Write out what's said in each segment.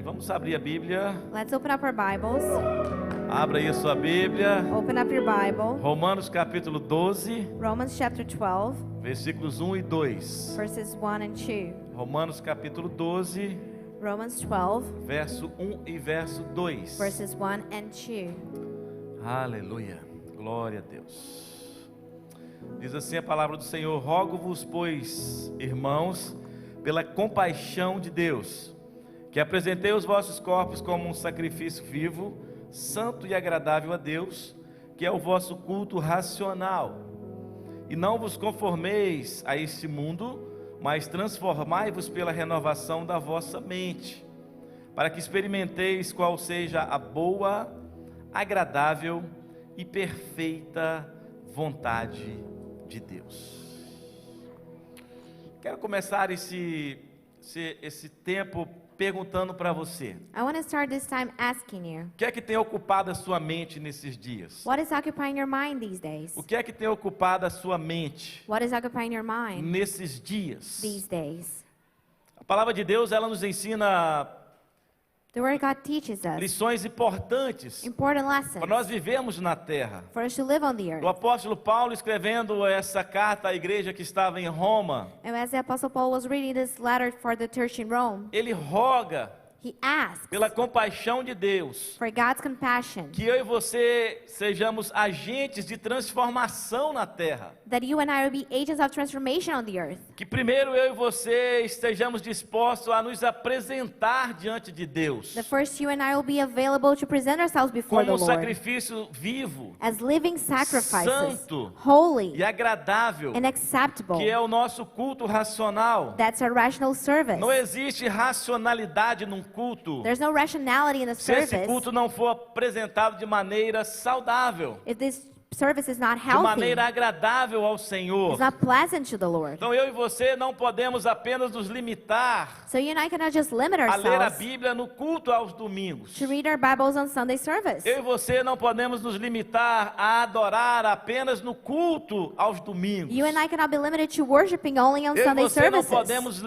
Vamos abrir a Bíblia. Let's open up our Bibles. Abra aí a sua Bíblia. Open up your Bible. Romanos capítulo 12, Romans chapter 12, versículos 1 e 2. verses 1 and 2. Romanos capítulo 12, Romans 12, verso 1 e verso 2. verses 1 and 2. Aleluia. Glória a Deus. Diz assim a palavra do Senhor: rogo-vos, pois, irmãos, pela compaixão de Deus, que apresentei os vossos corpos como um sacrifício vivo, santo e agradável a Deus, que é o vosso culto racional. E não vos conformeis a este mundo, mas transformai-vos pela renovação da vossa mente, para que experimenteis qual seja a boa, agradável e perfeita vontade de Deus. Quero começar esse tempo perguntando para você: I want to start this time asking you, o que é que tem ocupado a sua mente nesses dias? what is occupying your mind these days? O que é que tem ocupado a sua mente What is occupying your mind nesses dias? these days? A palavra de Deus, ela nos ensina The Word of God teaches us lições importantes important para lessons nós vivermos na terra. for us to live on the O earth. apóstolo Paulo, escrevendo essa carta à igreja que estava em Roma, And as the Apostle Paul was reading this letter for the church in Rome, ele roga he asks pela compaixão de Deus for God's compassion, que eu e você sejamos agentes de transformação na terra. that you and I will be agents of transformation on the earth. Que primeiro eu e você estejamos dispostos a nos apresentar diante de Deus The first, you and I will be available to present ourselves before como the um Lord sacrifício vivo as living sacrifices, santo holy e agradável, and acceptable. que é o nosso culto racional. That's our rational service. Não existe racionalidade num culto There's no rationality in the se esse service culto não for apresentado de maneira saudável, if this service is not de healthy, maneira agradável ao Senhor. it's not pleasant to the Lord. Então eu e você não podemos apenas nos limitar So you and I cannot just limit a ler a ourselves Bíblia no culto aos domingos. to read our Bibles on Sunday service. Eu e você não podemos nos limitar a adorar apenas no culto aos domingos. You and I cannot be limited to worshiping only on Eu e Sunday você não services. podemos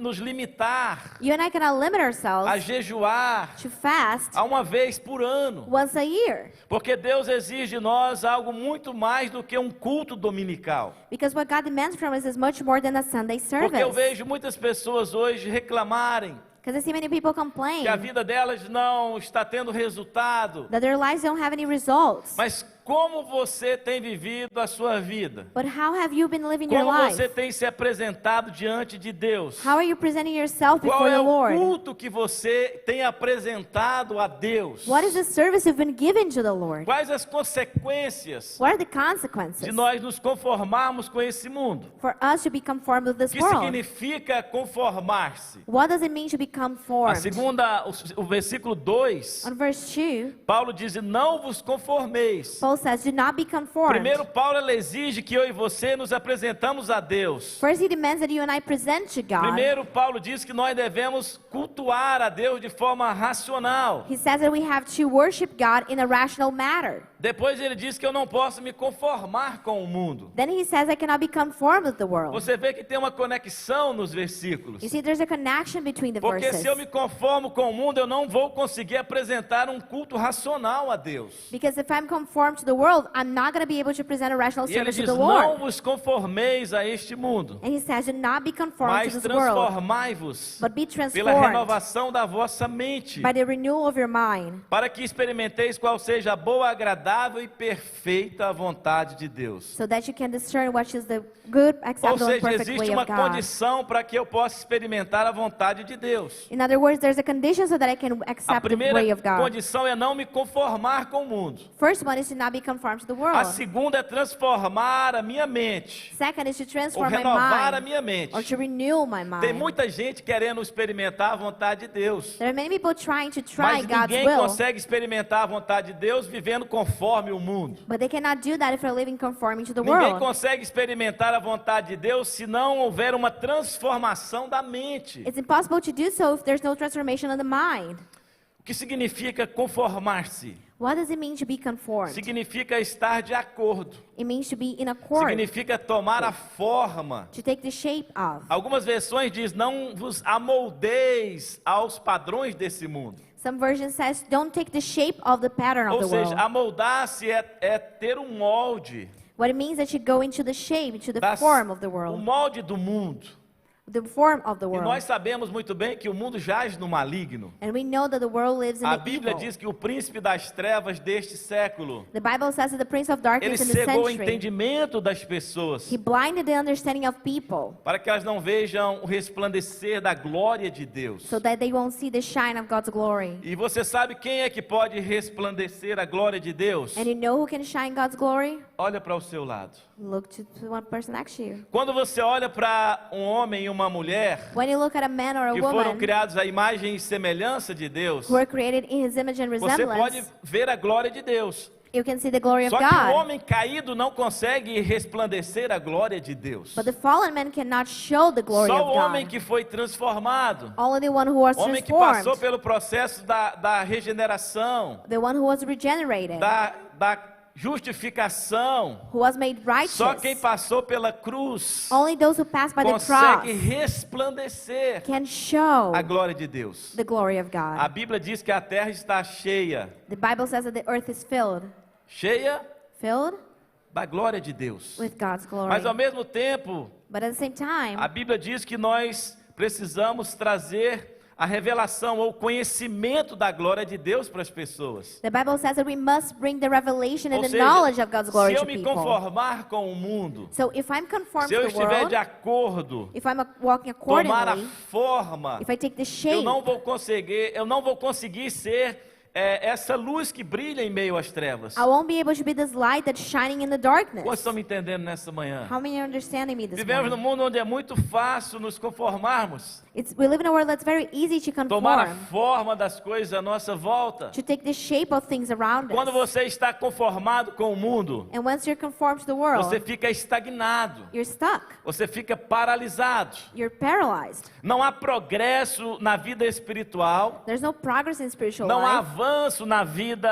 nos limitar You and I cannot limit a ourselves jejuar to fast a uma vez por ano, once a year. porque Deus exige de nós algo muito mais do que um culto dominical. Because what God demands from us is much more than a Sunday Porque eu service. vejo muitas pessoas hoje reclamarem Because I see many people complain que a vida delas não está tendo resultado. that their lives don't have any results. Mas como você tem vivido a sua vida? But how have you been living your Como life? você tem se apresentado diante de Deus? How are you presenting yourself Qual before é the o Lord? culto que você tem apresentado a Deus? What is the service you've been given to the Lord? Quais as consequências What are the de consequences nós nos conformarmos com esse mundo? for us to be conformed with O this que world? significa conformar-se? What does it mean to be A conformed? segunda, o versículo 2, On verse 2, Paulo diz: não vos conformeis. Paul says, do not be conformed. Primeiro, Paulo ele exige que eu e você nos apresentamos a Deus. First, he demands that you and I present to God. Primeiro, Paulo diz que nós devemos cultuar a Deus de forma racional. He says that we have to worship God in a rational manner. Depois ele diz que eu não posso me conformar com o mundo. Then he says I cannot be conformed with the world. Você vê que tem uma conexão nos versículos. You see, there's a connection between the Porque verses. se eu me conformo com o mundo, eu não vou conseguir apresentar um culto racional a Deus. Because if I'm conformed to the world, I'm not going to be able to present a rational E ele service diz: to the não Lord. vos conformeis a este mundo, And he says, do not be conformed mas to this world, transformai-vos but be pela transformed renovação da vossa mente, by the renewal of your mind, para que experimenteis qual seja a boa, agradável e perfeita vontade de Deus. so that you can discern what is the good, Ou acceptable, and seja, perfect existe way uma of God. condição para que eu possa experimentar a vontade de Deus. In other words, there's a condition so that I can A accept the primeira way of God. condição é não me conformar com o mundo. First one is to not be conformed to the A world. segunda é transformar a minha mente, Second is to ou transform my renovar a mind, minha mente. or to renew my Tem mind. muita gente querendo experimentar a vontade de Deus, There are many people trying to try mas God's ninguém will, consegue experimentar a vontade de Deus vivendo conforme o mundo. but they cannot do that if they're living conforming to the Ninguém world. consegue experimentar a vontade de Deus se não houver uma transformação da mente. It's impossible to do so if there's no transformation of the mind. O que significa conformar-se? What does it mean to be conformed? Significa estar de acordo. It means to be in accord, Significa tomar a forma. to take the shape of. Algumas versões diz: não vos amoldeis aos padrões desse mundo. Some version says, don't take the shape of the pattern of Ou the seja, world. amoldar-se é ter um molde. What it means that you go into the shape, into the Das- form of the o world. molde do mundo. The form of the E world. nós sabemos muito bem que o mundo jaz no maligno. And we know that the world lives in A the Bíblia evil. diz que o príncipe das trevas deste século, The Bible says that the prince of ele darkness in the cegou o century, entendimento das pessoas, he blinded the understanding of people para que elas não vejam o resplandecer da glória de Deus. so that they won't see the shine of God's glory. E você sabe quem é que pode resplandecer a glória de Deus? And you know who can shine God's glory? Olha para o seu lado. Look to one person next to you. Quando você olha para um homem e uma mulher When you look at a man or a que foram woman criados à imagem e semelhança de Deus, who are created in his image and você pode resemblance, ver a glória de Deus. you can see the glory of Só que o God. homem caído não consegue resplandecer a glória de Deus. But the fallen man cannot show the glory Só of o homem God. que foi transformado, Only the one who was o homem que passou transformed, pelo processo da regeneração, the one who was regenerated, da justificação. who was made Só quem righteous. passou pela cruz Only those who pass by the consegue cross resplandecer can show a glória de Deus. the glory of A God. Bíblia diz que a terra está cheia, The Bible says that the earth is cheia filled da glória de Deus. with God's glory. Mas ao mesmo tempo, But at the same time, a Bíblia diz que nós precisamos trazer a revelação ou conhecimento da glória de Deus para as pessoas. the Bible says that we must bring the revelation and Ou the seja, knowledge of God's glory se eu to me people. conformar com o mundo, So if I'm conformed se eu to the estiver world, de acordo, if I'm walking tomar a accordingly, forma, if I take the eu shape, não vou conseguir ser essa luz que brilha em meio às trevas. I won't be able to be this light that's shining in the darkness. Quantos estão me entendendo nessa manhã? How many are understanding me this Vivemos num morning? mundo onde é muito fácil nos conformarmos, We live in a world that's very easy to tomar a conform, forma das coisas à nossa volta. to take the shape of things around Quando us. você está conformado com o mundo, And once you're conformed to the world, você fica estagnado, you're stuck. você fica paralisado. You're paralyzed. Não há progresso na vida espiritual, There's no progress in spiritual não há life. avanço na vida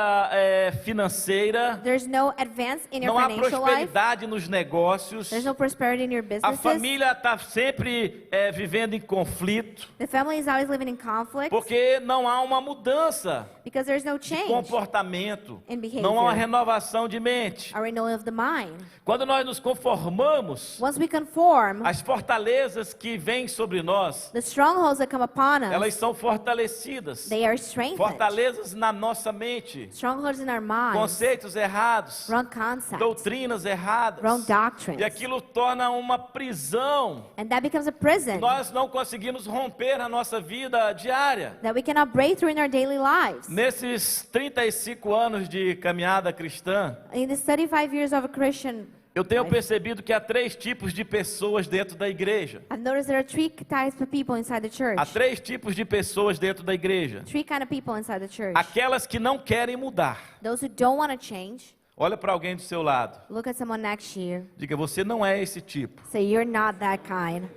financeira, There's no advance in your não há financial life. prosperidade nos negócios. There's no prosperity in your A businesses. família está sempre vivendo em conflito, The family is always living in conflict porque não há uma mudança because there's no de change comportamento, in behavior. não há uma renovação de mente. or renewal of the mind. Quando nós nos conformamos, Once we conform, as fortalezas que vêm sobre nós, the strongholds that come upon us, elas são fortalecidas. they are strengthened. Fortalezas na nossa mente, Strongholds in our minds, conceitos errados, wrong concepts, doutrinas erradas, wrong doctrines. e aquilo torna uma prisão. And that becomes a prison Nós não conseguimos romper na nossa vida diária. that we cannot break through in our daily lives. Nesses 35 anos de caminhada cristã, In the 35 years of a Christian, eu tenho percebido que há 3 tipos de pessoas dentro da igreja. I've noticed there are 3 types of people inside the church. Há 3 tipos de pessoas dentro da igreja. 3 kind of people inside the church. Aquelas que não querem mudar. Those who don't want to change. Olha para alguém do seu lado. Look at someone next to you. Diga, você não é esse tipo. Say, you're not that kind.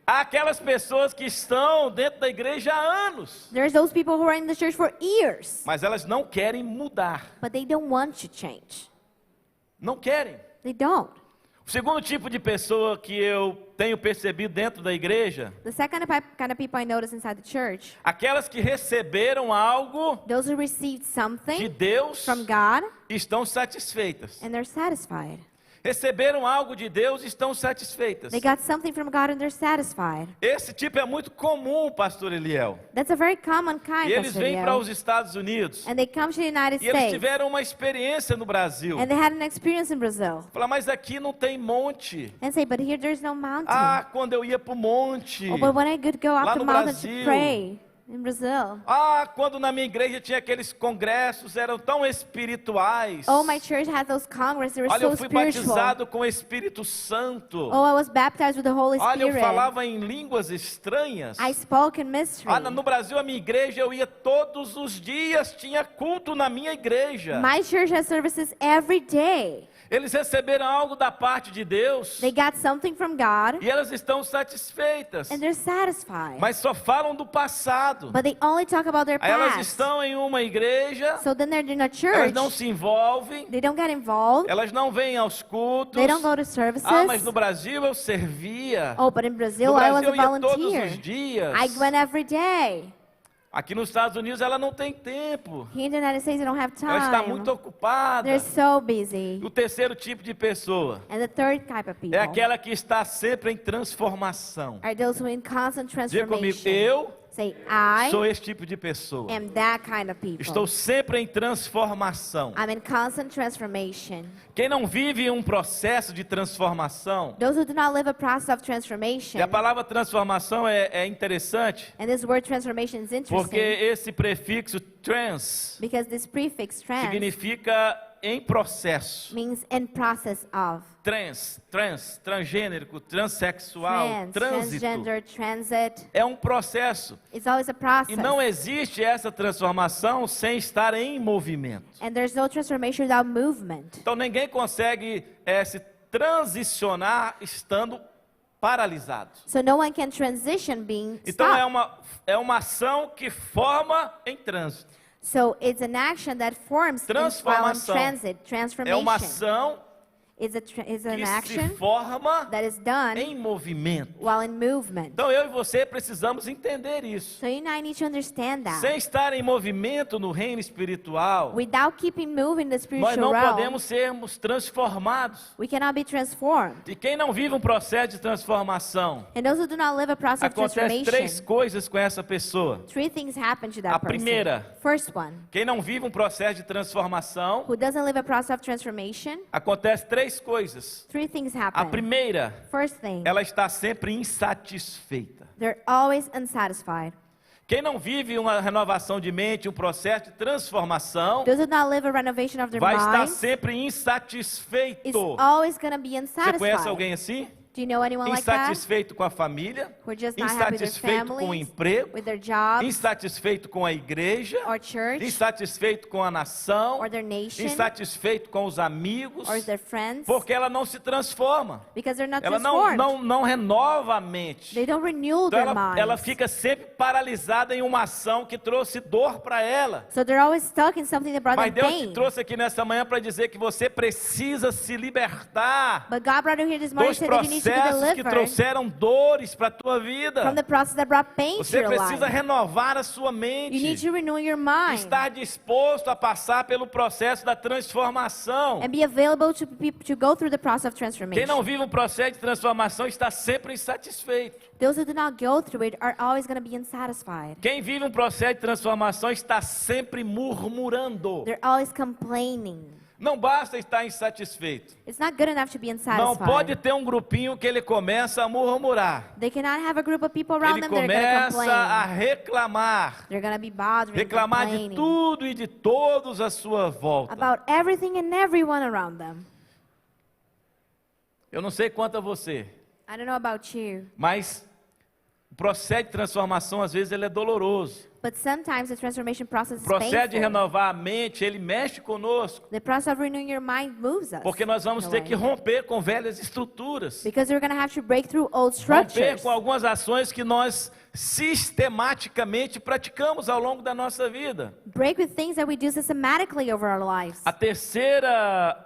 Há aquelas pessoas que estão dentro da igreja há anos, There's those people who are in the church for years, mas elas não querem mudar. but they don't want to change. Não querem. They don't. O segundo tipo de pessoa que eu tenho percebido dentro da igreja, The second kind of people I notice inside the church, aquelas que receberam algo those who received de something Deus from God e estão satisfeitas. and they're satisfied. Receberam algo de Deus e estão satisfeitas. They got something from God and they're satisfied. Esse tipo é muito comum, pastor Eliel. That's a very common kind, E eles Pastor vêm para Leo. os Estados Unidos And they come to the United e eles States tiveram uma experiência no Brasil. and they had an experience in Brazil. Fala, mas aqui não tem monte. And say, but here there's no mountain. Ah, quando eu ia para o monte. Oh, but when I could go Lá up the no mountain Brasil. to pray in Brazil. Ah, quando na minha igreja tinha aqueles congressos, eram tão espirituais. Oh, my church had those congresses. They were Olha, so eu fui spiritual. batizado com o Espírito Santo. Oh, I was baptized with the Holy Olha, eu Spirit. falava em línguas estranhas. I spoke in mystery. Ah, no Brasil, a minha igreja, eu ia todos os dias, tinha culto na minha igreja. My church has services every day. Eles receberam algo da parte de Deus They got something from God e elas estão satisfeitas, and they're satisfied. mas só falam do passado. But they only talk about their Aí elas past. estão em uma igreja, So then they're in a elas church. não se envolvem, They don't get involved. elas não vêm aos cultos. They don't go to services. Ah, mas no Brasil eu servia. Oh, but in Brazil No I was Brasil a eu ia todos volunteer. os dias. I went every day. Aqui nos Estados Unidos ela não tem tempo. Here in the United States, they don't have Ela está time. muito ocupada. They're so busy. O terceiro tipo de pessoa And the third type of people é aquela que está sempre em transformação. are those who are in constant Diga comigo, transformation. eu Say, I sou esse tipo de pessoa. am that kind of people. Estou sempre em transformação. I'm in constant transformation. Quem não vive um processo de transformação, Those who do not live a process of transformation, e a palavra transformação é interessante, and this word transformation is porque interesting esse prefixo trans because this prefix trans significa em processo. means in process of. Transgênero, transexual, trânsito. Transgender, transit. É um processo. It's always a process. E não existe essa transformação sem estar em movimento. And there's no transformation without movement. Então ninguém consegue se transicionar estando paralisado. So no one can transition being Então stopped. é uma ação que forma em trânsito. So it's an action that forms while in Transformação. transit. É Transformation uma ação is an que action se forma that is done em movimento. while in movement. Então eu e você precisamos entender isso. So you and I need to understand that. Sem estar em movimento no reino espiritual, Without keeping moving the nós spiritual não realm, podemos sermos transformados. we cannot be transformed. E quem não vive um processo de transformação, And those who do not live a process of acontece três transformation, coisas com essa pessoa. three things happen to that A person. primeira. First one, Quem não vive um processo de transformação, who doesn't live a process of transformation, acontece três coisas. three things A happen. primeira, First thing, ela está sempre insatisfeita. they're always unsatisfied. Quem não vive uma renovação de mente, um processo de transformação, Those who do not live a renovation of their vai estar minds sempre is insatisfeito. always going to be Você conhece unsatisfied. alguém assim? Do you know anyone like that? Insatisfeito com a família, Who are just not happy with their insatisfeito com o families, emprego, with their jobs, insatisfeito com a igreja, or church, insatisfeito com a nação, or their nation, insatisfeito com os amigos, or their friends, porque ela não se transforma. because they're not Ela transformed. não renova a mente. They don't renew Então their ela minds. fica sempre paralisada em uma ação que trouxe dor para ela. So they're always stuck in something that brought Mas them Deus te pain. trouxe aqui nessa manhã para dizer que você precisa se libertar But God brought you here this morning dos to say that you need to be processos que delivered trouxeram dores para a tua vida. from the process that brought pain to Você your precisa life. renovar a sua You need mente. to renew your mind Estar disposto a passar pelo processo da transformação. and be available to go through the process of Quem transformation. não vive um processo de transformação está sempre insatisfeito. Those who do not go through it are always going to be unsatisfied. Quem vive um processo de transformação está sempre murmurando. They're always complaining. Não basta estar insatisfeito. It's not good enough to be Não pode unsatisfied. ter um grupinho que ele começa a murmurar. They cannot have a group of people around Ele them that are going to começa a complain. reclamar. They're going to be bothering, Reclamar de complaining tudo e de todos à sua volta. about everything and everyone around them. Eu não sei quanto a você, I don't know about you, mas o processo de transformação às vezes ele é doloroso. but sometimes the transformation process O is processo de painful. renovar a mente, ele mexe conosco, The process of renewing your mind moves us. porque nós vamos in a ter way. que romper com velhas estruturas. Because we're going to have to break through old Romper structures. com algumas ações que nós sistematicamente praticamos ao longo da nossa vida. Break with things that we do systematically over our lives. A terceira,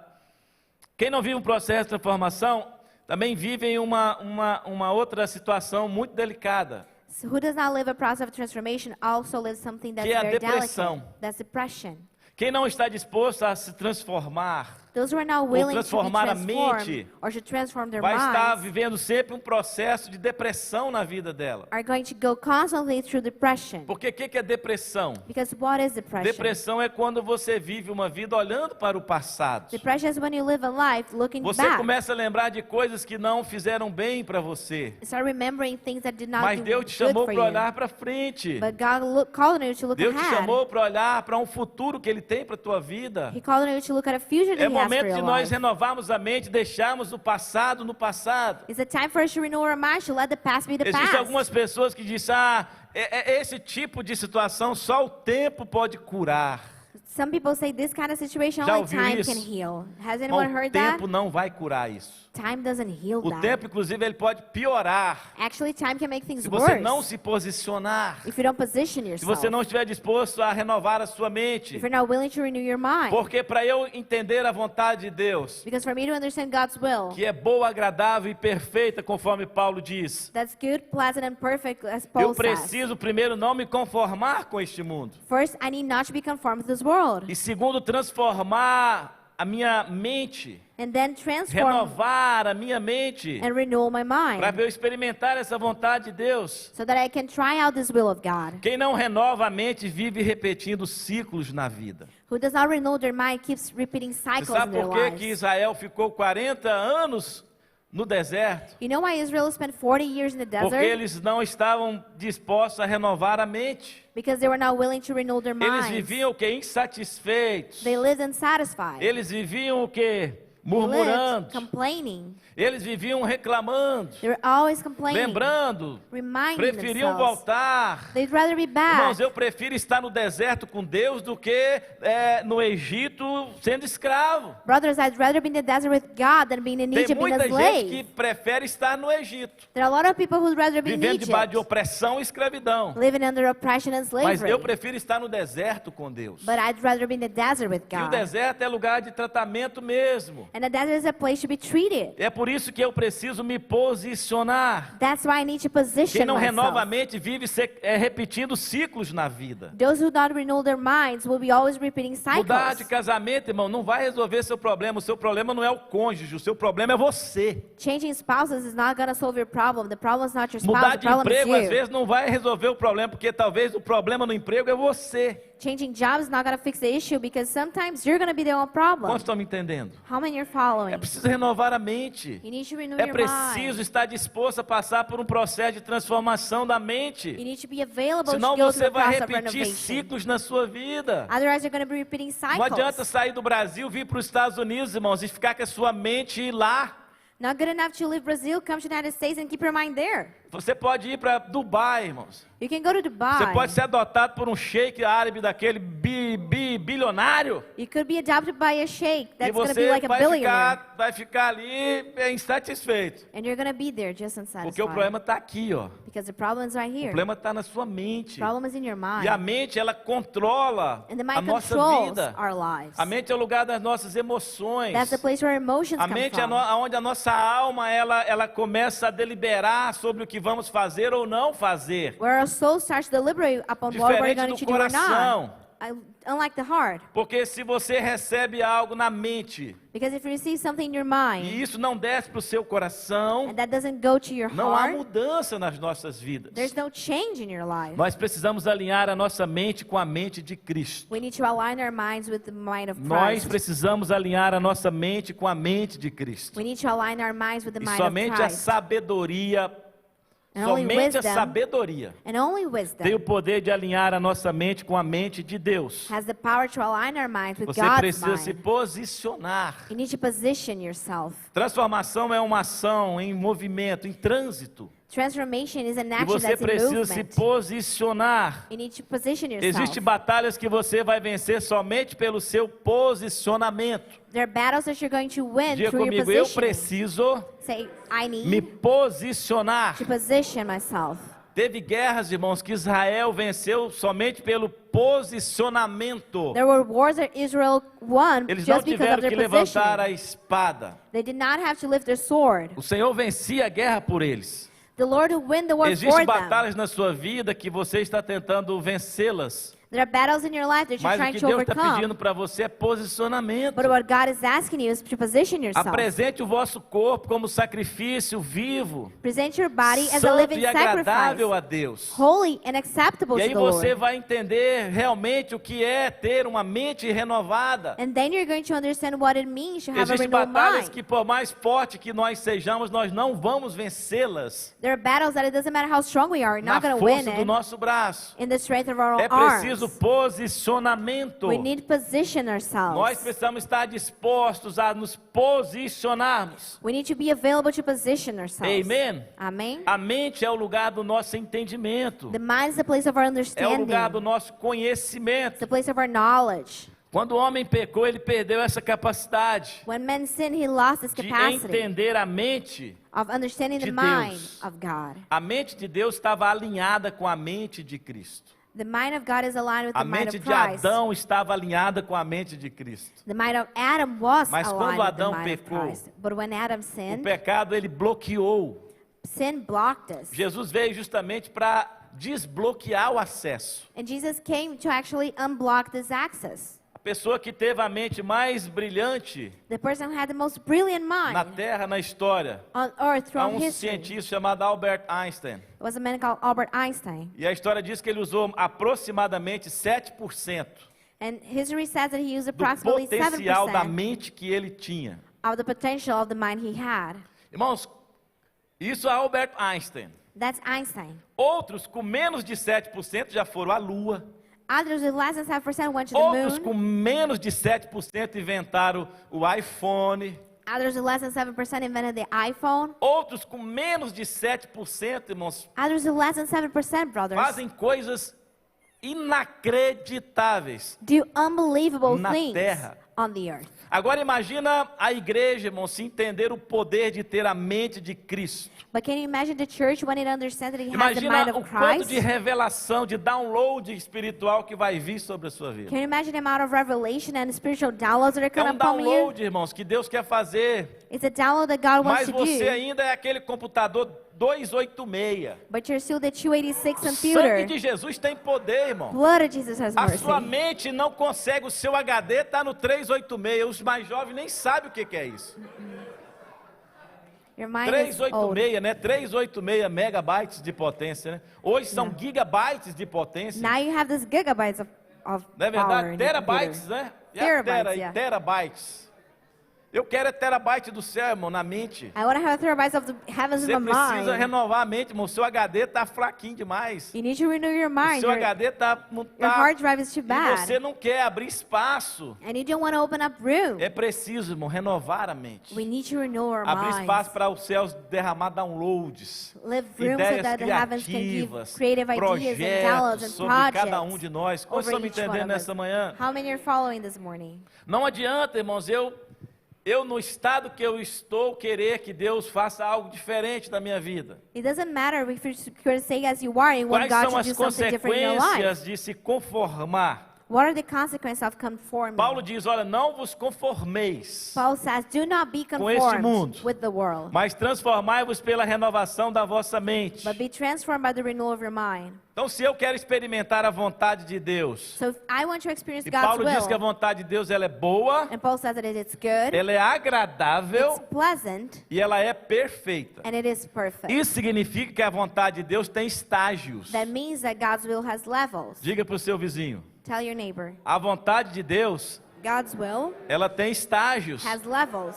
quem não vive um processo de transformação, também vive em uma outra situação muito delicada, So who does not live a process of transformation also lives something that's que é a very depressão. delicate. That's depression. Quem não está disposto a se transformar, Those who are not willing to be transformar a transformed mente, or to transform their vai estar minds vivendo sempre um processo de depressão na vida dela. are going to go constantly through depression. Porque o que é depressão? Because what is depression? Depressão é quando você vive uma vida olhando para o passado. Depression is when you live a life looking Você back. começa a lembrar de coisas que não fizeram bem para você. Start remembering things that did not Mas do Deus te good chamou for para you. olhar para frente. But God called on you to look Deus te ahead. chamou para olhar para um futuro que Ele tem para a tua vida. He called on you to look at a future that É He has for momento your de nós life. renovarmos a mente, deixarmos o passado no passado. It's a time for us to renew our minds, to let the past be the Existem past. algumas pessoas que dizem, esse tipo de situação só o tempo pode curar. Some people say this kind of situation Já only ouviu time isso? can heal. Has Mas anyone o heard that? tempo não vai curar isso. Time doesn't heal O that. tempo, inclusive, ele pode piorar Actually, time can make things se você worse não se posicionar, if you don't position se yourself. você não estiver disposto a renovar a sua mente. If you're not willing to renew your mind. Porque para eu entender a vontade de Deus, Because for me to understand God's will, que é boa, agradável e perfeita, conforme Paulo diz, that's good, pleasant, and perfect, as eu Paul says. preciso primeiro não me conformar com este mundo. First, I need not to be conformed to this world. E segundo, transformar a minha mente, And then transform renovar a minha mente, and renew my mind. para eu experimentar essa vontade de Deus. So that I can try out this will of God. Quem não renova a mente vive repetindo ciclos na vida. Who does not renew their mind keeps repeating Você cycles in sabe their por que lives. que Israel ficou 40 anos no deserto? You know why Israel spent 40 years in the Porque desert? eles não estavam dispostos a renovar a mente. Because they were not willing to renew their Eles minds. viviam o que? Insatisfeitos. They lived unsatisfied. Eles viviam o que? They lived Murmurando. complaining. Eles viviam reclamando, They were always complaining. lembrando, Reminding preferiam themselves. voltar. They'd rather be back. Irmãos, eu prefiro estar no deserto com Deus do que no Egito sendo escravo. Brothers, I'd rather be in the desert with God than being in Tem Egypt being muita a gente que slave. prefere estar no Egito, There are a lot of people who'd rather be in vivendo debaixo de Egypt, opressão e escravidão. living under oppression and Mas slavery. eu prefiro estar no deserto com Deus. But I'd rather be in the desert with E o God. deserto é lugar de tratamento mesmo. And the desert is a place to be treated. É por isso que eu preciso me posicionar. That's why I need to position Quem não renova a myself. mente vive repetindo ciclos na vida. Those who don't renew their minds will be always repeating Mudar de cycles. casamento, irmão, não vai resolver seu problema. O seu problema não é o cônjuge, o seu problema é você. Changing spouses is not going to solve your problem. The problem is not your Mudar spouse. The de problem is emprego, às you. vezes, não vai resolver o problema, porque talvez o problema no emprego é você. Changing jobs is not going to fix the issue because sometimes you're going to be the one problem. Quantos estão me entendendo? How many are É following? preciso renovar a mente. You need to renew É your preciso mind. estar disposto a passar por um processo de transformação da You mente. need to be available Senão to go você through the vai process of repetir renovation. ciclos na sua vida. Otherwise, you're going to be repeating Não adianta cycles. sair do Brasil, vir para os Estados Unidos, irmãos, e ficar com a sua mente lá. Not good enough to leave Brazil, come to the United States and keep your mind there. Você pode ir para Dubai, irmãos. You can go to Dubai. Você pode ser adotado por um sheik árabe daquele bilionário. You could be adopted by a sheikh E that's going to be você like a billionaire. vai ficar ali insatisfeito. And you're going to be there just Porque o unsatisfied. problema está aqui, ó. Because the problem is right O here. problema está na sua mente. The problem is in your mind. E a mente, ela controla And the a mind nossa controls vida. our lives. A mente é o lugar das nossas emoções. That's the place where emotions A come mente é from. onde a nossa alma ela começa a deliberar sobre o que vamos fazer ou não fazer. Where our soul starts to deliberate upon what we're Diferente going do to do or coração. not. Unlike the heart. Porque se você recebe algo na mente Because if you receive something in your e mind isso não desce para o seu coração, and that doesn't go to your não há heart, mudança nas nossas vidas. there's no change in your life. Nós precisamos alinhar a nossa mente com a mente de Cristo. We need to align our minds with the mind of Nós Christ. precisamos alinhar a nossa mente com a mente de Cristo. We need to align our minds with the E mind of somente a Christ. sabedoria, And only somente a wisdom, sabedoria and only tem o wisdom poder de alinhar a nossa mente com a mente de Deus. has the power to align our minds with Você God's precisa se mind. posicionar. You need to position yourself. Transformação é uma ação em movimento, em trânsito. Transformation is an E action você that's in precisa se movement. posicionar. You need to position yourself. Existem batalhas que você vai vencer somente pelo seu posicionamento. There are battles that you're going to win Diga through your comigo, eu positioning. preciso Say, I me need posicionar. to position myself. Teve guerras, irmãos, que Israel venceu somente pelo posicionamento. There were wars that Israel won Eles não just because tiveram of their que levantar a positioning. espada. They did not have to lift their sword. O Senhor vencia a guerra por eles. The Lord will win the war for Existem them. batalhas na sua vida que você está tentando vencê-las. There are battles in your life that you're Mas o trying que to Deus está overcome. pedindo para você é posicionamento. But what God is asking you is to position yourself. Apresente o vosso corpo como sacrifício vivo, Present your body as a santo living e agradável a sacrifice, Deus. holy and acceptable E to aí the você Lord. vai entender realmente o que é ter uma mente renovada. And then you're going to understand what it means to have a Existem renewed batalhas mind. que, por mais forte que nós sejamos, nós não vamos vencê-las There are battles that it doesn't matter how strong we are, we're na not going to win força do it nosso braço. in the strength of our É arms. preciso posicionamento. We need to position Nós ourselves. precisamos estar dispostos a nos posicionarmos. We need to be available to position ourselves. Amen? Amen. A mente é o lugar do nosso entendimento. The mind is the place of our É o understanding. lugar do nosso conhecimento. It's the place of our knowledge. Quando o homem pecou, ele perdeu essa capacidade When man sinned, he lost his de capacity entender a mente. of understanding the de mind Deus. of God. A mente de Deus estava alinhada com a mente de Cristo. The mind of God is aligned with A the mind mente of de Christ. Adão estava alinhada com a mente de Cristo. The mind of Adam was Mas aligned quando with the Adão mind of pecou, Christ. But when Adam O sinned, pecado ele bloqueou. sin blocked us. Jesus veio justamente para desbloquear o acesso. And Jesus came to actually unblock this access. A pessoa que teve a mente mais brilhante The person who had the most brilliant na mind Terra, na história, on earth há throughout cientista history chamado Albert Einstein. was a man called Albert Einstein. E a história diz que ele usou aproximadamente 7% And history says that he used do approximately potencial da 7% mente que ele tinha. of the potential of the mind he had. Irmãos, isso é Albert Einstein. That's Einstein. Outros com menos de 7% já foram à Lua. Others with less than 7% went to the Outros moon. com menos de 7% inventaram o iPhone. Others with less than 7% invented the iPhone. Outros com menos de 7%, irmãos, Others with less than 7%, brothers, fazem coisas inacreditáveis. do unbelievable na things terra. on the earth. Agora imagina a igreja, irmão, se entender o poder de ter a mente de Cristo. But can you imagine the church when it understands that it has the mind Imagina of o quanto de Christ? revelação, de download espiritual que vai vir sobre a sua vida. Can you imagine the amount of revelation and spiritual downloads that are É going um to come you? download, irmãos, que Deus quer fazer. It's a download that God wants Mas to você do. ainda é aquele computador 286. But you're still the 286 O sangue computer. de Jesus tem poder, irmão. Blood of Jesus has A mercy. sua mente não consegue, o seu HD está no 386. Os mais jovens nem sabem o que é isso. Your mind is old. 386, né? 386 megabytes de potência, né? Hoje são gigabytes de potência. Now you have this gigabytes of Não é power verdade? in your Terabytes, computer. né? E a Terabytes, e yeah. terabytes. Eu quero terabyte do céu, irmão, na mente. I want to have terabytes of the heavens in Você the precisa mind. renovar a mente, irmão. O seu HD está fraquinho demais. You need to renew your O mind. seu Your HD está... your hard drive is too E bad. você não quer abrir espaço. And you don't want to open up room. É preciso, irmão, renovar a mente. We need to renew our Abrir espaço minds. para os céus derramar downloads. Live room so Ideias that the heavens can give criativas, creative ideas and downloads projetos and sobre cada um projects de nós. Quantos over estão me each one entendendo of us. nessa manhã? How many are following this morning? Não adianta, irmãos, eu no estado que eu estou, querer que Deus faça algo diferente da minha vida. It doesn't matter if you're staying as you are and want Quais God são to do as something different in your life. consequências de se conformar? What are the consequences of conforming? Paulo diz, olha, não vos conformeis, Paul says, do not be com este conformed mundo, with the world, mas transformai-vos pela renovação da vossa mente. but be transformed by the renewal of your mind. Então, se eu quero experimentar a vontade de Deus, So if I want to experience e God's Paulo diz que a will, vontade de Deus ela é boa, and Paul says that it's good, ela é agradável it's pleasant, e ela é perfeita. and it is perfect. Isso significa que a vontade de Deus tem estágios. That means that God's will has levels. Diga para o seu vizinho, Tell your neighbor, a vontade de Deus, God's will ela tem estágios. has levels.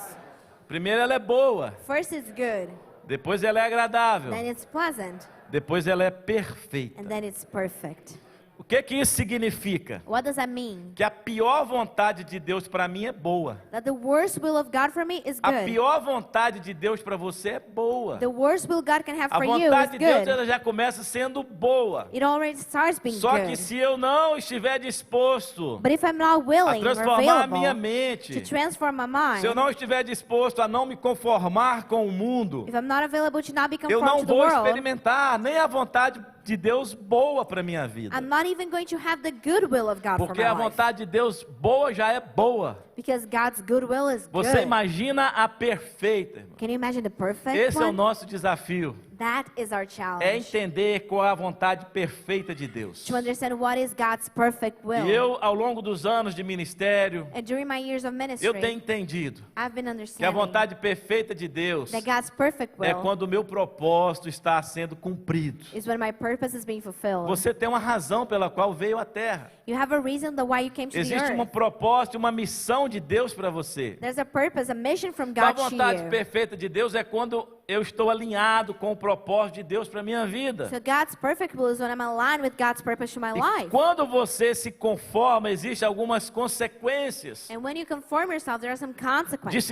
Primeiro ela é boa, First it's good, depois ela é agradável, then it's pleasant, depois ela é perfeita. and then it's perfect. O que isso significa? What does that mean? Que a pior vontade de Deus para mim é boa. That the worst will of God for me is A good. pior vontade de Deus para você é boa. The worst will God can have A for you is vontade de Deus good. ela já começa sendo boa. It already starts being Só que good. se eu não estiver disposto But if I'm not a willing or transformar a minha available mente, to transform my mind, se eu não estiver disposto a não me conformar com o mundo, if I'm not available to not be eu não conformed to the vou world, experimentar nem a vontade de Deus boa para minha vida. I'm not even going to have the good will of God for Porque my a life. vontade de Deus boa já é boa. Because God's good will is Você good. imagina a perfeita, irmão. Can you imagine the perfect Esse é o one? nosso desafio. That is our É challenge. entender qual é a vontade perfeita de Deus. To understand what is God's perfect will. E eu, ao longo dos anos de ministério, And during my years of ministry, eu tenho entendido I've been que a understanding vontade perfeita de Deus that God's perfect é will quando o meu propósito está sendo cumprido. is when my purpose is being fulfilled. Você tem uma razão pela qual veio à Terra. You have a reason why you came to the Existe um earth. propósito, uma missão de Deus para você. There's a purpose, a mission from A God to vontade you. perfeita de Deus é quando eu estou alinhado com o propósito de Deus para minha vida. So God's perfect will is when I'm aligned with God's purpose to my E life. quando você se conforma, existem algumas consequências And when you conform yourself, there are some de se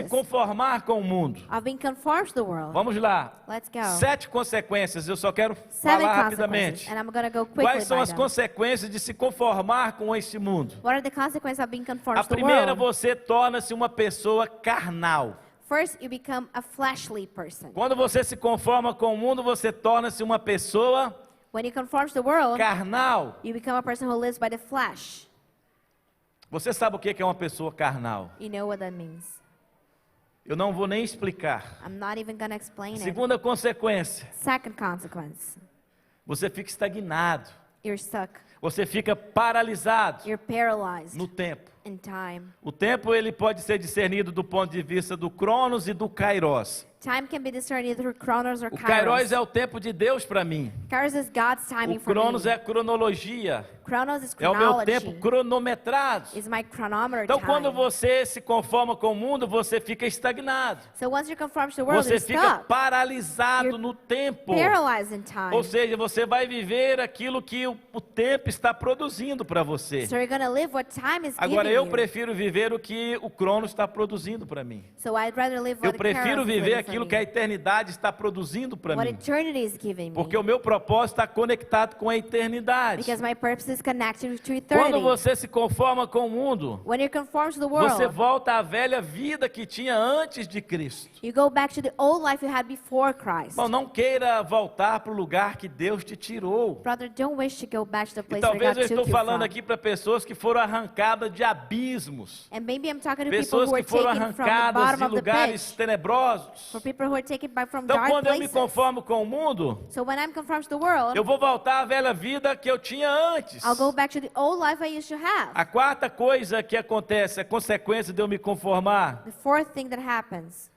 consequences conformar com o mundo. of being conformed to the world. Vamos lá. Let's go. 7 consequências, eu só quero 7 falar consequences, rapidamente. and I'm going to go quickly Quais são by as them. consequências de se conformar conformar com esse mundo? What are the consequences of being conformed A to the primeira, world? você torna-se uma pessoa carnal. First, you become a fleshly person. Quando você se conforma com o mundo, você torna-se uma pessoa When you conform to the world, carnal. you become a person who lives by the flesh. Você sabe o que é uma pessoa carnal? You know what that means. Eu não vou nem explicar. I'm not even going to explain it. Segunda consequência, Second consequence, você fica estagnado. you're stuck. Você fica paralisado You're paralyzed no tempo. in time. O tempo ele pode ser discernido do ponto de vista do Cronos e do Kairos. Time can be discerned through Chronos or O Kairos Kairos. é o tempo de Deus para mim. Kairos is God's timing O for Cronos me. é a cronologia. Chronos is É o meu chronology. tempo cronometrado. Is my chronometer Então, quando time. você se conforma com o mundo, você fica estagnado. So once you conform to the world, Você you're fica stuck. paralisado You're no tempo. Paralyzed in time. Ou seja, você vai viver aquilo que o tempo está produzindo para você. So you're going to live what time is Agora, giving eu you. prefiro viver o que o Cronos está produzindo para mim. So I'd rather live Eu what prefiro Kairos is viver living for aquilo me. que a eternidade está produzindo para What mim. eternity is giving me. Porque o meu propósito está conectado com a eternidade. Because my purpose is connected to eternity. Quando você se conforma com o mundo, When you conform to the world, você volta à velha vida que tinha antes de Cristo. you go back to the old life you had before Christ. Bom, não queira voltar para o lugar que Deus te tirou. Brother, don't wish to go back to the E place where talvez God eu estou took you falando from. aqui para pessoas que foram arrancadas de abismos. And maybe I'm talking to people Pessoas who were que foram taken from the arrancadas bottom de of the lugares pit. tenebrosos. For people who are taken back from Então, dark quando eu me places. conformo com o mundo, So when I'm conformed to the world, eu vou voltar à velha vida que eu tinha antes. I'll go back to the old life I used to have. A quarta coisa que acontece, a consequência de eu me conformar, The fourth thing that happens,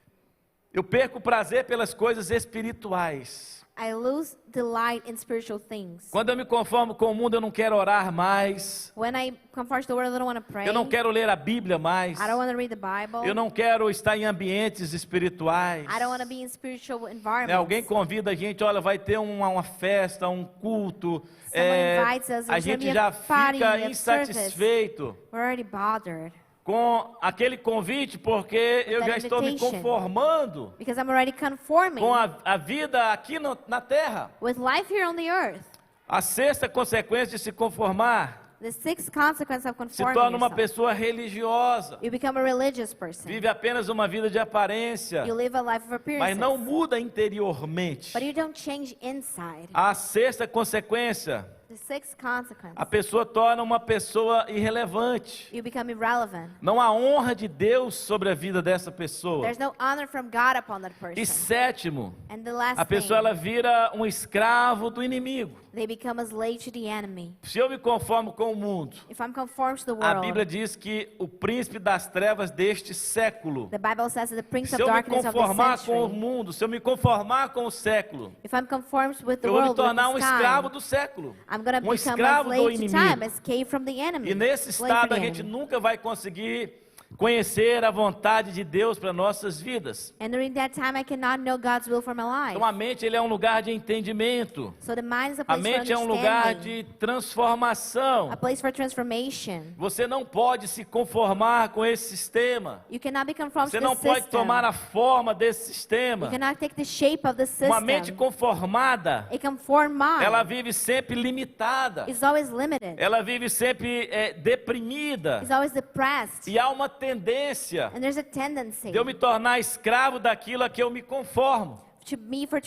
eu perco o prazer pelas coisas espirituais. I lose delight in spiritual things. Quando eu me conformo com o mundo, eu não quero orar mais. When I conform to the world, I don't want to pray. Eu não quero ler a Bíblia mais. I don't want to read the Bible. Eu não quero estar em ambientes espirituais. I don't want to be in spiritual Né, environments. alguém convida a gente, olha, vai ter uma festa, um culto. Someone invites us, A there's gente gonna be já a party, fica a service. insatisfeito We're already bothered com aquele convite, porque eu that já estou me invitation. conformando because I'm already conforming com a vida aqui na terra. with life here on the earth. A sexta consequência de se conformar, The sixth consequence of se conforming torna uma yourself, pessoa religiosa. you become a religious person. Vive apenas uma vida de aparência, You live a life of mas appearances, não muda interiormente. but you don't change inside. A sexta consequência, The sixth consequence, a pessoa torna uma pessoa irrelevante. you become irrelevant. Não há honra de Deus sobre a vida dessa pessoa. There's no honor from God upon that person. E sétimo, And the last a pessoa thing, ela vira um escravo do inimigo. they become a slave to the enemy. Se eu me conformo com o mundo, If I'm conformed to the a world, Bíblia diz que o príncipe das trevas deste século, the Bible says that the prince se of eu me darkness of the conformar com o century, mundo, se eu me conformar com o século, if I'm conformed with the eu vou me world, with tornar um this escravo time, do século, I'm going to um become a escravo do slave to time, inimigo. escape from the enemy. E nesse slave for estado the a gente enemy. nunca vai conseguir conhecer a vontade de Deus para nossas vidas. And during that time, I cannot know God's will for my life. Então a mente ele é um lugar de entendimento. So the mind is a A place for mente é um lugar understanding, de transformação. a place for transformation. Você não pode se conformar com esse sistema. You cannot be conformed Você to não the pode system. tomar a forma desse You sistema. cannot take the shape of the system. Uma mente conformada, A conformed mind ela vive sempre limitada. is always limited. Ela vive sempre deprimida. Is always depressed. E há uma tendência And there's a tendency de eu me tornar escravo daquilo a que eu me conformo. to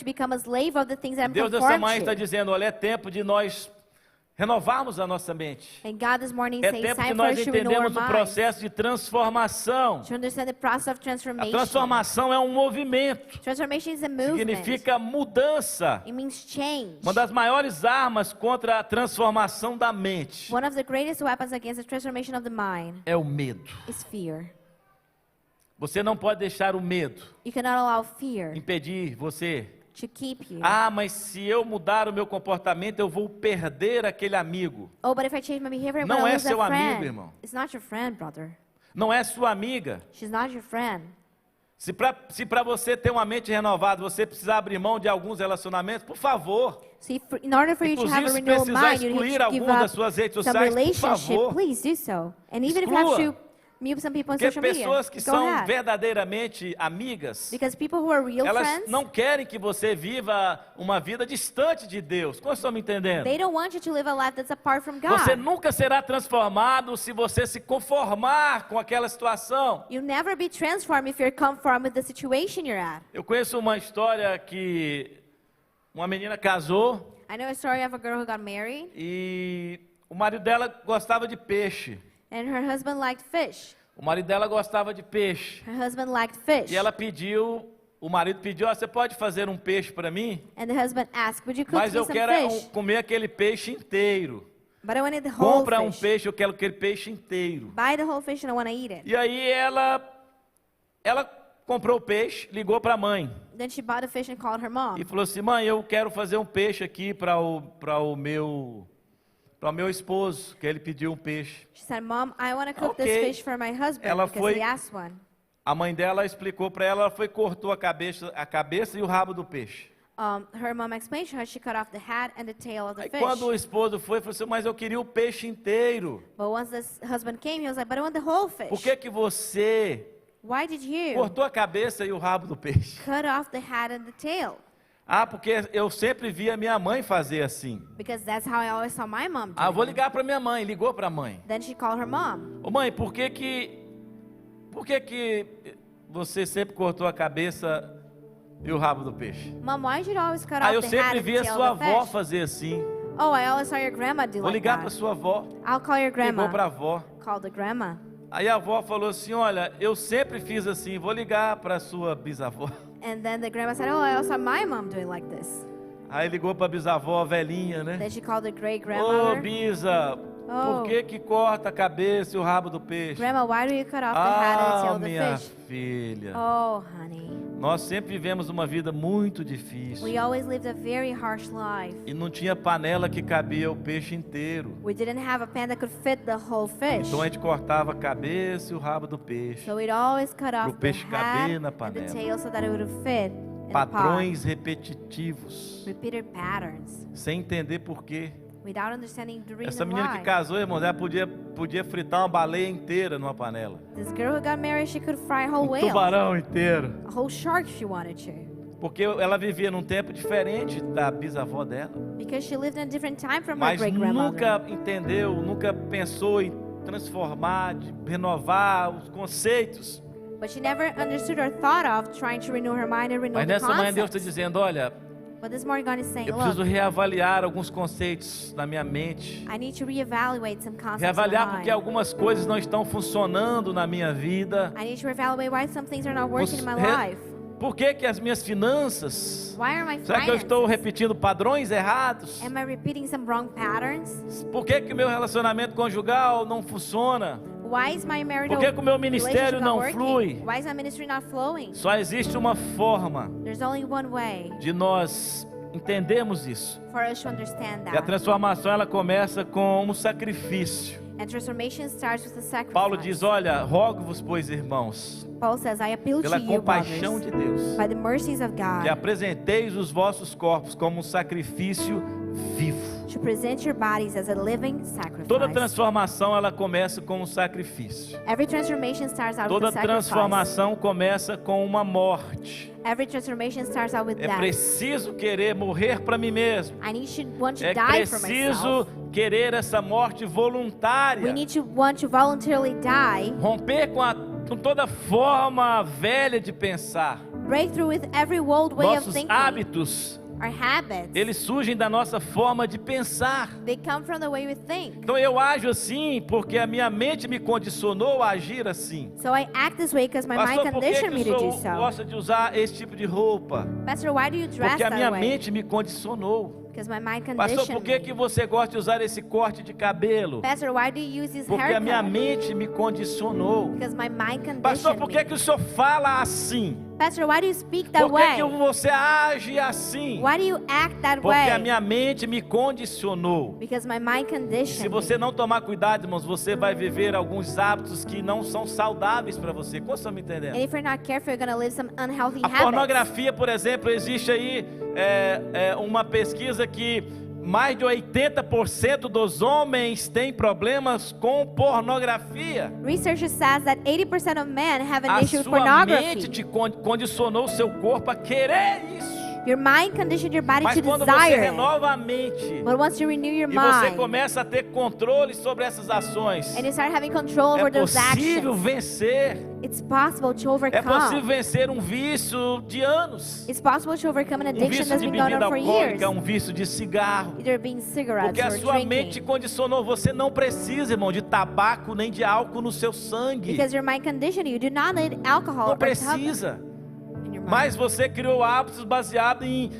become a slave of the things that I'm Deus essa manhã está conformed to. dizendo, olha, é tempo de nós renovarmos a nossa mente. And God this morning É says, tempo que time for nós us to renew our entendemos o minds, processo de transformação. to understand the process of A transformation. transformação é um movimento. Transformation is a movement. Significa mudança. It means change. Uma das maiores armas contra a transformação da mente One of the greatest weapons against the transformation of the mind é o medo. is fear. Você não pode deixar o medo You cannot allow fear impedir você. to keep you. Ah, mas se eu mudar o meu comportamento, eu vou perder aquele amigo. Oh, but if I change my behavior, I'm Não going to é lose seu that amigo, friend. irmão. It's not your friend, brother. Não é sua amiga. She's not your friend. Se para você ter uma mente renovada, você precisar abrir mão de alguns relacionamentos, por favor. So in order for you to have a Inclusive, se renewal precisar mind, you excluir need to give algum das up suas redes some sociais, por relationship. favor. Please do so. And even if you have Exclua. to Meet some people on Porque social media. pessoas que Go são ahead. verdadeiramente amigas, Because people who are real elas friends, não querem que você viva uma vida distante de Deus. Como estão me entendendo? they don't want you to live a life that's apart from Você God. nunca será transformado se você se conformar com aquela situação. You'll never be transformed if you're conformed with the situation you're at. Eu conheço uma história que uma menina casou I know a story of a girl who got married, e o marido dela gostava de peixe. and her husband liked fish. O marido dela gostava de peixe. Her husband liked fish. E ela pediu, o marido pediu, você pode fazer um peixe para mim? And the husband asked, would you cook Mas me eu some quero fish? comer aquele peixe inteiro. But I wanted the whole Compra um fish. peixe, eu quero aquele peixe inteiro. Buy the whole fish and I want to eat it. E aí ela comprou o peixe, ligou para a mãe Then she bought the fish and called her mom. e falou assim: mãe, eu quero fazer um peixe aqui para o meu esposo, que ele pediu um peixe. She said, Mom, I want to cook Ok. this fish for my husband Ela because foi- he asked one. A mãe dela explicou para ela, ela foi e cortou a cabeça e o rabo do peixe. Her mom explained to her she cut off the head and the tail of the Aí fish. quando o esposo foi, falou assim: mas eu queria o peixe inteiro. But once the husband came, he was like, but I want the whole fish. Por que você Why did you cortou a cabeça e o rabo do peixe? cut off the head and the tail? Ah, porque eu sempre via minha mãe fazer assim. Because that's how I always saw my mom do Ah, vou it. ligar para minha mãe. Ligou para a mãe. Then she called her mom. Ô mãe, por que que você sempre cortou a cabeça e o rabo do peixe? Mom, why did you always cut Ah, off eu the sempre head and via the tail sua of the avó fish? fazer assim. Oh, I always saw your grandma do Vou like ligar para that. sua avó. I'll call your Ligou para a grandma. avó. Call the grandma. Aí a avó falou assim: olha, eu sempre fiz assim, vou ligar para sua bisavó. And then the grandma said, oh, I also saw my mom doing like this. Aí ligou para a bisavó velhinha, né? Then she called the great Ô, grandmother. bisa, por Oh. que corta a cabeça e o rabo do peixe? Grandma, why do you cut off the head and the tail Ah, of the minha fish? filha, Oh, honey. nós sempre vivemos uma vida muito difícil. We always lived a very harsh life. E não tinha panela que cabia o peixe inteiro. We didn't have a pan that could fit the whole fish. Então a gente cortava a cabeça e o rabo do peixe. So we'd always cut off Pro the peixe caber head na and the panela. tail so that it would fit in the pot. Padrões repetitivos, Repeated patterns. sem entender por quê. Without understanding the reason Essa menina why. que casou, irmãos, ela podia fritar uma baleia inteira numa panela. This girl who got married, she could fry a whole whale. Tubarão inteiro. A whole shark if she wanted to. Porque ela vivia num tempo diferente da bisavó dela. Because she lived in a different time from her Mas great grandmother. nunca entendeu, nunca pensou em transformar, de renovar os conceitos. But she never understood or thought of trying to renew her mind and renew Mas the nessa manhã Deus está concepts. dizendo: olha, But this morning God is saying, eu preciso look, reavaliar alguns conceitos na minha mente. I need to reevaluate some concepts in my Reavaliar porque mind. algumas coisas não estão funcionando na minha vida. I need to reevaluate why some things are not working in my life. Por que as minhas finanças? Why are my Será que eu estou finances? repetindo padrões errados? Am I repeating some wrong patterns? Por que o meu relacionamento conjugal não funciona? Why is my marital Por que o meu ministério relationship não not flui? working? Why is my ministry not flowing? Só existe uma forma There's only one way de nós entendermos isso. for us to understand E a that. transformação ela começa com um sacrifício. And transformation starts with a sacrifice. Paulo diz: olha, rogo-vos, pois, irmãos, Paul says, I appeal pela to you, compaixão de brothers, Deus, by the mercies of que God, apresenteis os vossos corpos como um sacrifício vivo. to present your bodies as a living sacrifice. Toda transformação ela começa com um sacrifício. Every transformation starts out Toda with a sacrifice. transformação começa com uma morte. Every transformation starts out with É death. preciso querer morrer para mim mesmo. I need to want to É die for preciso myself. querer essa morte voluntária. We need to want to voluntarily die. Romper com toda forma velha de pensar. Break through with every old way of Nossos thinking. hábitos, Our habits. eles surgem da nossa forma de pensar. They come from the way we think. Então eu ajo assim porque a minha mente me condicionou a agir assim. So I act this way because my mind Pastor, por que conditioned me que to o do senhor so. gosta de usar esse tipo de roupa? Pastor, why do you dress Porque a minha that way? mente me condicionou. Because my mind Pastor, por conditioned que me. você gosta de usar esse corte de cabelo? Pastor, why do you use this Porque a minha haircut? mente me condicionou. Because my mind Pastor, conditioned por me. que o senhor fala assim? Pastor, why do you speak that Por que way? você age assim? Why do you act that Porque a way? minha mente me condicionou. Because my mind Se conditioned você me. não tomar cuidado, irmãos, você vai viver alguns hábitos que não são saudáveis para você. Como você está me entendendo? And if you're not careful, you're going to live some unhealthy A habits. pornografia, por exemplo, existe aí uma pesquisa que mais de 80% dos homens têm problemas com pornografia. Research says that 80% of men have an A issue with sua mente pornography. te condicionou o seu corpo a querer isso. Your mind conditioned your body Mas to quando você desire it. renova a mente But once you renew your e você mind começa a ter controle sobre essas ações, and you start having control é over those possível actions, vencer. it's possible to É possível overcome. vencer um vício de anos. It's possible to overcome an Um addiction vício that's de been going bebida on for years. alcoólica, um vício de cigarro. Either being cigarettes Porque a or sua mente drinking. condicionou. Você não precisa, irmão, de tabaco nem de álcool no seu sangue. Because your mind conditioned you. You do not need alcohol Não or tobacco precisa. in your mind. Mas você criou hábitos baseados em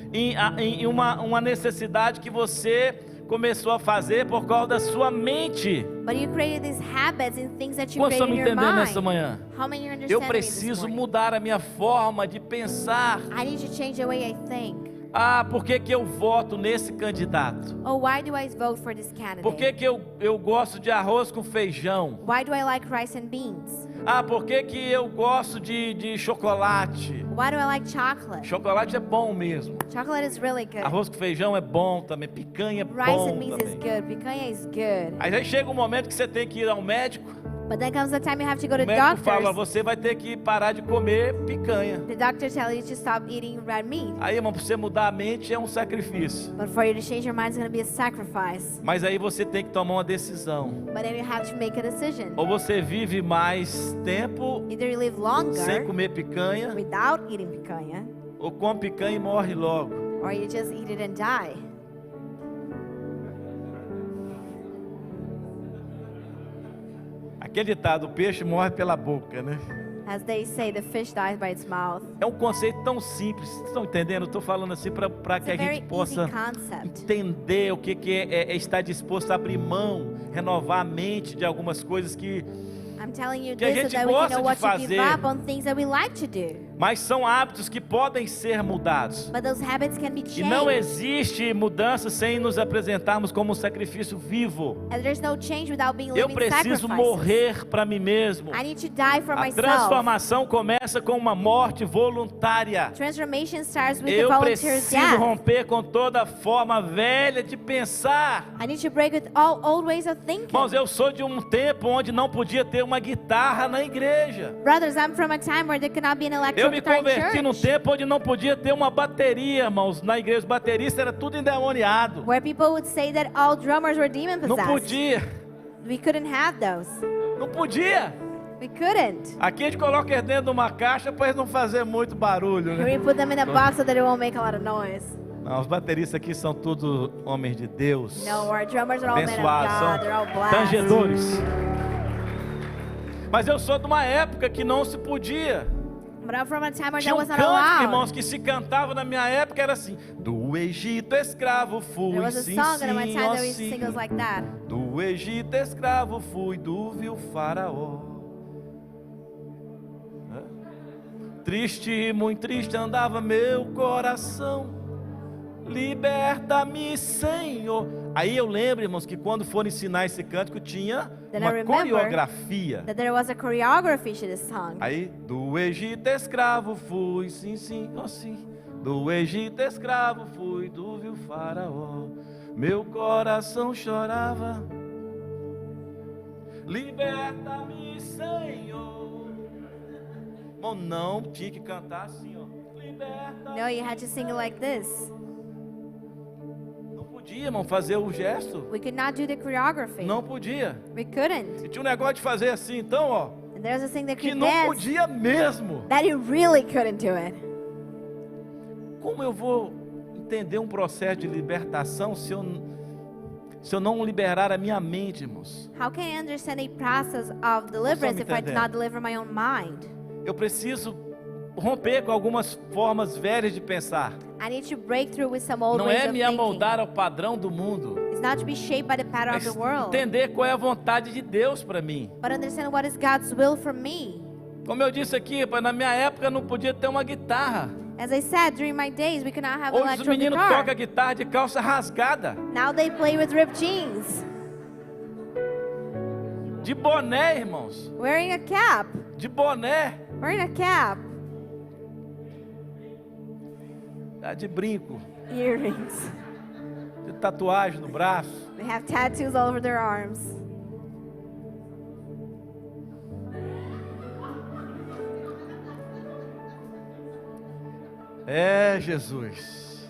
uma necessidade que você começou a fazer por causa da sua mente. But you created these habits and things that you Quantos estão created me in your entendendo mind. nessa manhã? How many are Eu understanding me this preciso morning? mudar a minha forma de pensar. I need to change the way I think. Ah, por que eu voto nesse candidato? Oh, why do I vote for this candidate? Por que eu gosto de arroz com feijão? Why do I like rice and beans? Ah, por que eu gosto de chocolate? Why do I like chocolate? Chocolate é bom mesmo. Chocolate is really good. Arroz com feijão é bom também. Picanha é Rice bom and beans is também. good. Picanha is good. Aí chega um momento que você tem que ir ao médico. But then comes the time you have to go to O médico fala, doctors. você vai ter que parar de comer picanha. The doctor tells you to stop eating red meat. Aí, irmão, para você mudar a mente é um sacrifício. But for you to change your mind is going to be a sacrifice. Mas aí você tem que tomar uma decisão. But then you have to make a decision. Ou você vive mais tempo Either you live sem longer comer picanha, without eating picanha, ou come picanha e morre logo. or you just eat it and die. Aquele ditado, o peixe morre pela boca, né? As they say, the fish dies by its mouth. É um conceito tão simples, vocês estão entendendo? Eu estou falando assim para It's que a a very gente easy possa concept. entender o que é estar disposto a abrir mão, renovar a mente de algumas coisas que... I'm telling you que a this so gente that we can gosta know de what to give fazer. up on things that we like to do. Mas são hábitos que podem ser mudados. But those habits can be E changed. não existe mudança sem nos apresentarmos como um sacrifício vivo. And there's no change without being Eu living preciso sacrifices. morrer para mim mesmo. I need to die for A myself. transformação começa com uma morte voluntária. Transformation starts with the Eu volunteer preciso death. romper com toda a forma velha de pensar. I need to break with all old ways of thinking. Irmãos, eu sou de um tempo onde não podia ter uma guitarra na igreja. Brothers, I'm from a time where there could not be an Eu electric me guitar in converti num church. tempo onde não podia ter uma bateria, irmãos, na igreja. Os bateristas era tudo endemoniado. Where people would say that all drummers were demon Não possessed. podia. We couldn't have those. Não podia. We couldn't. Aqui a gente coloca eles dentro de uma caixa para eles não fazer muito barulho, Here né? we put them in a box so that it won't make a lot of noise. Não, os bateristas aqui são todos homens de Deus. No, our drummers are all men of Abençoados, God. They're all são blessed. tangedores. Mas eu sou de uma época que não se podia. But I'm from a time where Tinha that um was not canto, allowed. irmãos, que se cantava na minha época, era assim: do Egito escravo fui, There was a sim, song in my sim, time ó that we used to sim. sing goes like that. Do Egito escravo fui, do vil faraó. Hã? Triste, muito triste andava meu coração. Liberta-me, Senhor. Aí eu lembro, irmãos, que quando foram ensinar esse cântico tinha Then I uma remember coreografia. That there was a choreography to this song. Aí, do Egito escravo fui, sim, sim, ó sim. Do Egito escravo fui, do vil faraó. Meu coração chorava. Liberta-me, Senhor. Bom, não, tinha que cantar assim, ó. Liberta-me. No, you had to sing it like this. Não podia, irmão, fazer o gesto. We could not do the choreography. Não podia. We couldn't. E tinha um negócio de fazer assim, então, ó. And there's a thing that Que could não dance podia mesmo. that you really couldn't do it. Como eu vou entender um processo de libertação se eu não liberar a minha mente, irmãos? How can I understand a process of deliverance if I do entendendo? not deliver my own mind? Eu preciso romper com algumas formas velhas de pensar. I need to break through with some old Não ways é of me thinking. amoldar ao padrão do mundo, It's not to be shaped by the pattern mas of the world, entender qual é a vontade de Deus para mim. but understand what is God's will for me. Como eu disse aqui, na minha época não podia ter uma guitarra. As I said, during my days, we could not have an Hoje os electric meninos guitar. tocam guitarra de calça rasgada, Now they play with ripped jeans, de boné, irmãos, wearing a cap, de boné, wearing a cap, tá de brinco. earrings. Tem tatuagem no braço. They have tattoos all over their arms. É, Jesus.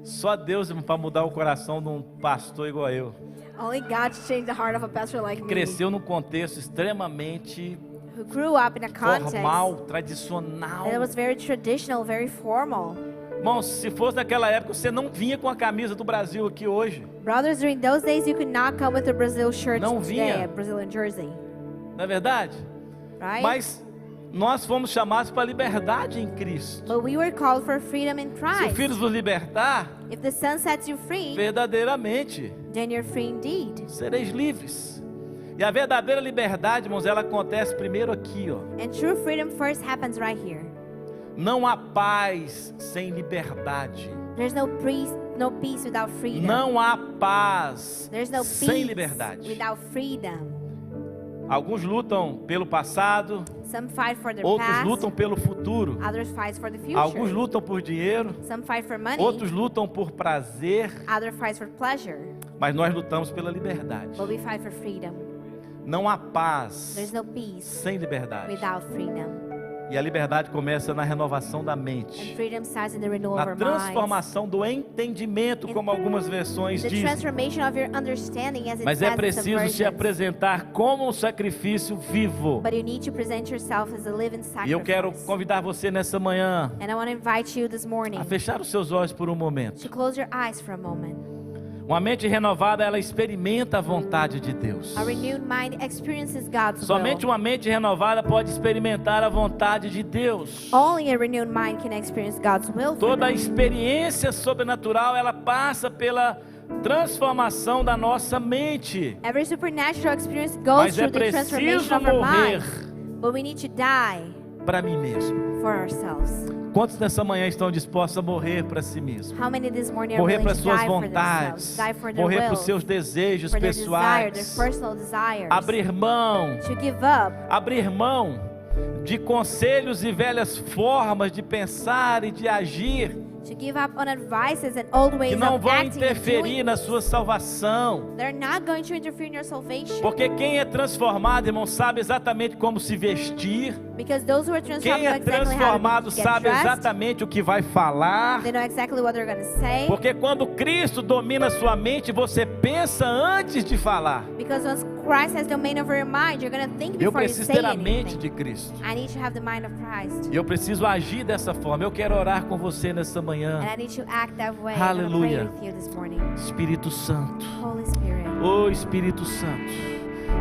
Só Deus para mudar o coração de um pastor igual eu. Only God to change the heart of a pastor like me. Cresceu num contexto extremamente Who grew up in a context formal, tradicional. that was very traditional, very formal. Irmão, se fosse naquela época, você não vinha com a camisa do Brasil aqui hoje. Brothers, during those days, you could not come with a Brazil shirt Não today, vinha. a Brazilian jersey, Não é verdade? right? Mas nós fomos chamados para a liberdade em Cristo. But we were called for freedom in Se o Christ. Filho nos libertar, If the Son sets you free, verdadeiramente then you're free indeed. sereis livres. E a verdadeira liberdade, irmãos, ela acontece primeiro aqui, ó. And true freedom first happens right here. Não há paz sem liberdade. There's no peace without freedom. Não há paz There's no sem peace liberdade. without freedom. Alguns lutam pelo passado, Some fight for their outros past, lutam pelo futuro. others fight for the future. Alguns lutam por dinheiro, Some fight for money, outros lutam por prazer, others fight for pleasure. mas nós lutamos pela liberdade. But we fight for freedom. Não há paz There's no peace sem liberdade. without freedom. E a liberdade começa na renovação da And mente, freedom starts in the renewal of na our minds. transformação do entendimento, como algumas versões The dizem. transformation of your understanding, as it Mas says é in some preciso se versions. apresentar como um sacrifício vivo. But you need to present yourself as a living E eu quero sacrifice. convidar você nessa manhã And I want to invite you this morning a fechar os seus olhos por um to momento. close your eyes for a moment. Uma mente renovada, ela experimenta a vontade de Deus. A renewed mind experiences God's Somente will. uma mente renovada pode experimentar a vontade de Deus. Only a renewed mind can experience God's will for Toda a them. experiência sobrenatural, ela passa pela transformação da nossa mente. Every supernatural experience goes Mas é through the transformation preciso of our morrer mind. But we need to die para mim mesmo. for ourselves. Quantos nessa manhã estão dispostos a morrer para si mesmo? How many this morning are Morrer willing para to suas die for vontades, themselves, die for their morrer para will, os seus desejos for their desire, their pessoais, personal desires, abrir mão, to give up, abrir mão de conselhos e velhas formas de pensar e de agir to give up on advices and old ways que não of vão acting and interferir doing. na sua salvação. They're not going to interfere in your salvation. Porque quem é transformado, irmão, sabe exatamente como se vestir. Because those who are transformed Quem know é exactly how transformado to get sabe dressed. exatamente o que vai falar. They know exactly what they're going to say. Porque quando Cristo domina sua mente, você pensa antes de falar. Because once Christ has domain over your mind, you're going to think Eu before you preciso say ter a mente anything. de Cristo. I need to have the mind of Christ. E eu preciso agir dessa forma. Eu quero orar com você nessa manhã. And I need to act that way. I'm Hallelujah. going to pray with you this morning. Espírito Santo. Holy Spirit. Ô Espírito Santo.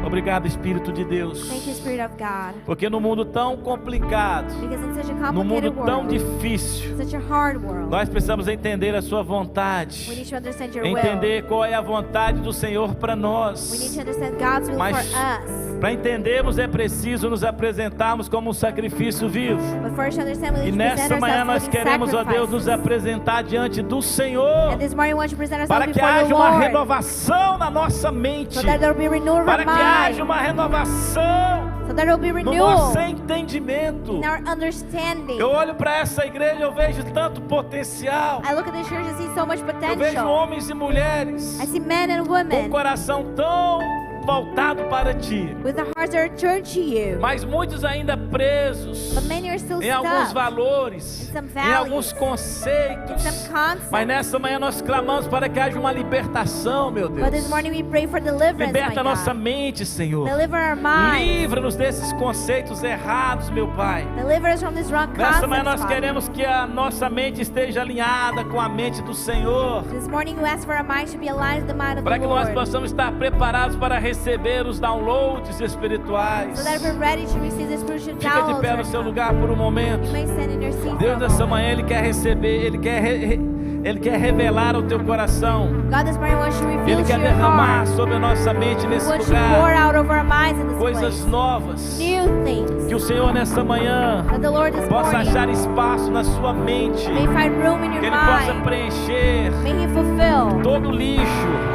Obrigado, Espírito de Deus. Thank you, Spirit of God. Porque no mundo tão complicado, Because in such a no mundo complicated tão world, difícil, such a hard world, nós precisamos entender a sua we vontade. need to understand your will. Entender qual é a vontade do Senhor para We need nós. to understand God's will Mas for us. para entendermos é preciso nos apresentarmos como um sacrifício vivo. But first to understand, we E need to present nessa manhã ourselves nós living queremos, ó Deus, nos sacrifices. apresentar diante do Senhor, And this morning we want to present para ourselves que before the haja uma Lord, renovação na nossa mente, so that there will be renewal of our para que haja mind, uma renovação so that there will be no renewal nosso entendimento. in our understanding. Eu olho para essa igreja, eu vejo tanto potencial. I look at this church and see so much Eu vejo potential. homens e mulheres I see men and com o women coração tão voltado para Ti, with the hearts that are turned to you, mas muitos ainda presos but many are still em alguns stuck valores, in some em alguns values, conceitos. some concepts. Mas nessa manhã nós clamamos para que haja uma libertação, meu But this Deus. morning we pray for deliverance, my Liberta a nossa God. mente, Senhor. Deliver our minds. Livra-nos desses conceitos errados, meu Pai. Deliver us from this wrong Nessa manhã concepts, nós Father. queremos que a nossa mente esteja alinhada com a mente do Senhor, This morning we ask for our minds to be aligned with the mind of para the que nós Lord, possamos estar preparados para receber os downloads espirituais. so that we're ready to receive the spiritual Fica de downloads pé no right seu now. lugar por um momento. You may stand in your seat for Deus, a nessa moment. manhã, Ele quer receber, Ele quer revelar ao teu coração. God this morning wants to Ele reveal to quer your derramar heart. sobre a nossa mente He nesse wants to pour lugar out over our minds in this coisas place. novas. New things. Que o Senhor nessa manhã That the Lord this possa morning achar espaço na sua mente. may find room in your Que Ele possa mind. preencher May He fulfill todo lixo,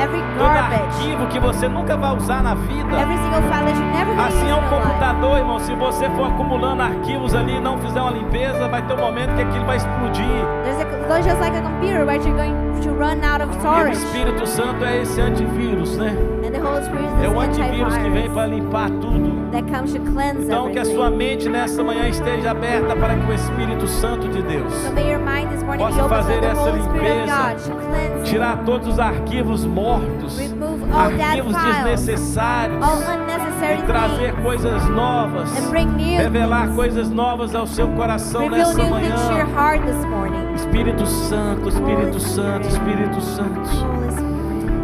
every todo garbage, arquivo que você nunca vai usar na vida. every single file that you never going to use Assim in é um your life. computador, irmão. Se você for acumulando arquivos ali e não fizer uma limpeza, vai ter um momento que aquilo vai explodir. Just like a computer, water where you're going to run out of E o storage. Espírito Santo é esse antivírus, né? And the Holy Spirit É is o this antivírus que vem antivirus para limpar tudo. that comes to cleanse Então que a sua everything. mente nessa manhã esteja aberta para que o Espírito Santo de Deus So may your mind this morning be possa open fazer for the essa Holy Spirit of limpeza, God to cleanse you. tirar todos os arquivos mortos, Remove all dead arquivos files, desnecessários, all unnecessary e trazer things, coisas novas, and bring new revelar things. coisas novas ao seu coração Reveal nessa new things to your manhã. heart this morning. Espírito Santo, Espírito Holy Santo, Spirit. Espírito Santo. Holy Spirit.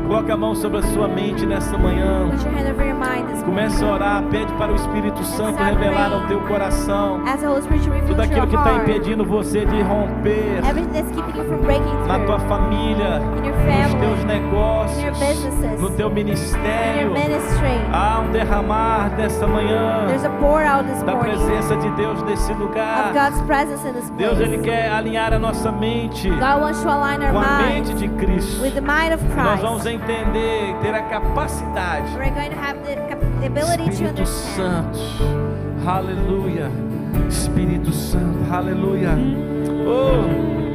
Coloque a mão sobre a sua mente nessa manhã. Put your hand over your mind this morning. Comece a orar, pede para o Espírito Santo start revelar praying. ao teu coração Ask the Holy Spirit to reveal tudo to aquilo your que está heart impedindo você de romper everything that's keeping you from breaking na tua through família, in your nos family, teus in negócios, your businesses, no teu in ministério. your ministry. Há um derramar nessa manhã There's a pour out this da morning presença de Deus nesse of lugar. God's presence in this Deus, Ele place. quer alinhar a nossa mente God wants to align our com a minds mente de Cristo. with the mind of Nós vamos Christ. entender, ter a capacidade. We're going to have the ability to Espírito understand. Santo, aleluia. Espírito Santo, aleluia. Oh,